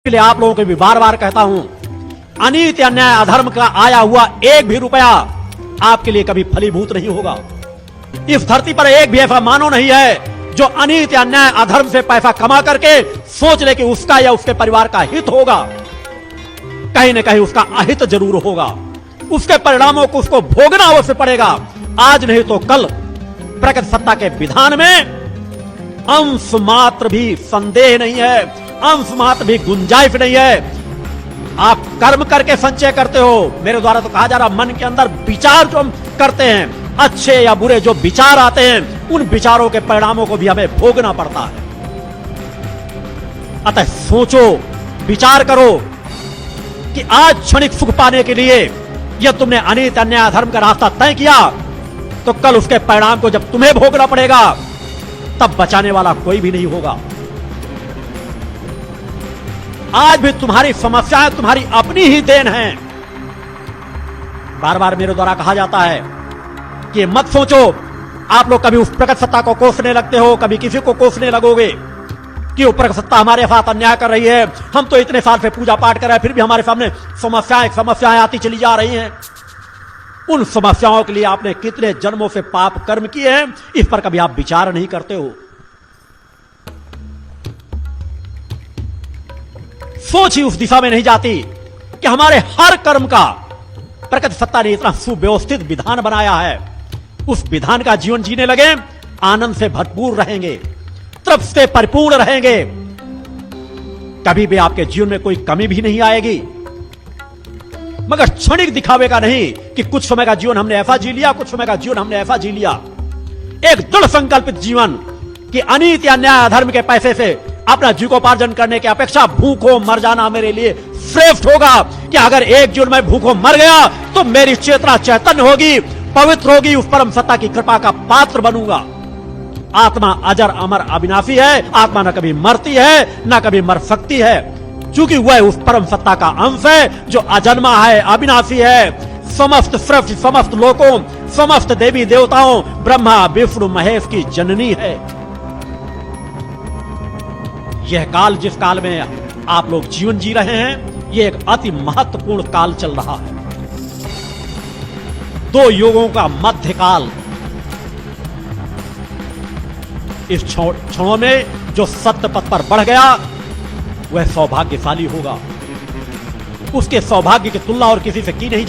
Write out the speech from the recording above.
इसलिए आप लोगों को भी बार बार कहता हूं, अनीति अन्याय अधर्म का आया हुआ एक भी रुपया आपके लिए कभी फलीभूत नहीं होगा। इस धरती पर एक भी ऐसा मानव नहीं है जो अनीति अन्याय अधर्म से पैसा कमा करके सोच ले कि उसका या उसके परिवार का हित होगा। कहीं न कहीं उसका अहित जरूर होगा। उसके परिणामों को उसको भोगना अवश्य पड़ेगा। आज नहीं तो कल प्रकृति सत्ता के विधान में अंश मात्र भी संदेह नहीं है, अंश मात्र भी गुंजाइश नहीं है। आप कर्म करके संचय करते हो। मेरे द्वारा तो कहा जा रहा, मन के अंदर विचार जो हम करते हैं, अच्छे या बुरे जो विचार आते हैं, उन विचारों के परिणामों को भी हमें भोगना पड़ता है। अतः सोचो, विचार करो कि आज क्षणिक सुख पाने के लिए यह तुमने अनीति अन्याय अधर्म का रास्ता तय किया, तो कल उसके परिणाम को जब तुम्हें भोगना पड़ेगा, तब बचाने वाला कोई भी नहीं होगा। आज भी तुम्हारी समस्याएं तुम्हारी अपनी ही देन है। बार बार मेरे द्वारा कहा जाता है कि मत सोचो, आप लोग कभी उस प्रकृति सत्ता को कोसने लगते हो, कभी किसी को कोसने लगोगे कि वो प्रकृति सत्ता हमारे साथ अन्याय कर रही है। हम तो इतने साल से पूजा पाठ कर रहे हैं, फिर भी हमारे सामने समस्याएं आती चली जा रही हैं। उन समस्याओं के लिए आपने कितने जन्मों से पाप कर्म किए हैं, इस पर कभी आप विचार नहीं करते हो। सोच ही उस दिशा में नहीं जाती कि हमारे हर कर्म का प्रकृति सत्ता ने इतना सुव्यवस्थित विधान बनाया है। उस विधान का जीवन जीने लगे, आनंद से भरपूर रहेंगे, तृप्ति से परिपूर्ण रहेंगे। कभी भी आपके जीवन में कोई कमी भी नहीं आएगी। मगर क्षणिक दिखावे का नहीं कि कुछ समय का जीवन हमने ऐसा जी लिया, कुछ समय का जीवन हमने ऐसा जी लिया। एक दृढ़ संकल्पित जीवन कि अनीति अन्याय अधर्म के पैसे से अपना जीविकोपार्जन करने की अपेक्षा भूखों मर जाना मेरे लिए श्रेष्ठ होगा। कि अगर एक जीवन में भूखों मर गया तो मेरी चेतना चैतन्य होगी, पवित्र होगी, उस परम सत्ता की कृपा का पात्र बनूंगा। आत्मा अजर अमर अविनाशी है। आत्मा न कभी मरती है, न कभी मर सकती है, क्योंकि वह उस परम सत्ता का अंश है जो अजन्मा है, अविनाशी है। समस्त सृष्टि, समस्त लोकों, समस्त देवी देवताओं, ब्रह्मा विष्णु महेश की जननी है। यह काल, जिस काल में आप लोग जीवन जी रहे हैं, यह एक अति महत्वपूर्ण काल चल रहा है। दो युगों का मध्यकाल। इस क्षणों में जो सत्य पथ पर बढ़ गया वह सौभाग्यशाली होगा। उसके सौभाग्य की तुलना और किसी से की नहीं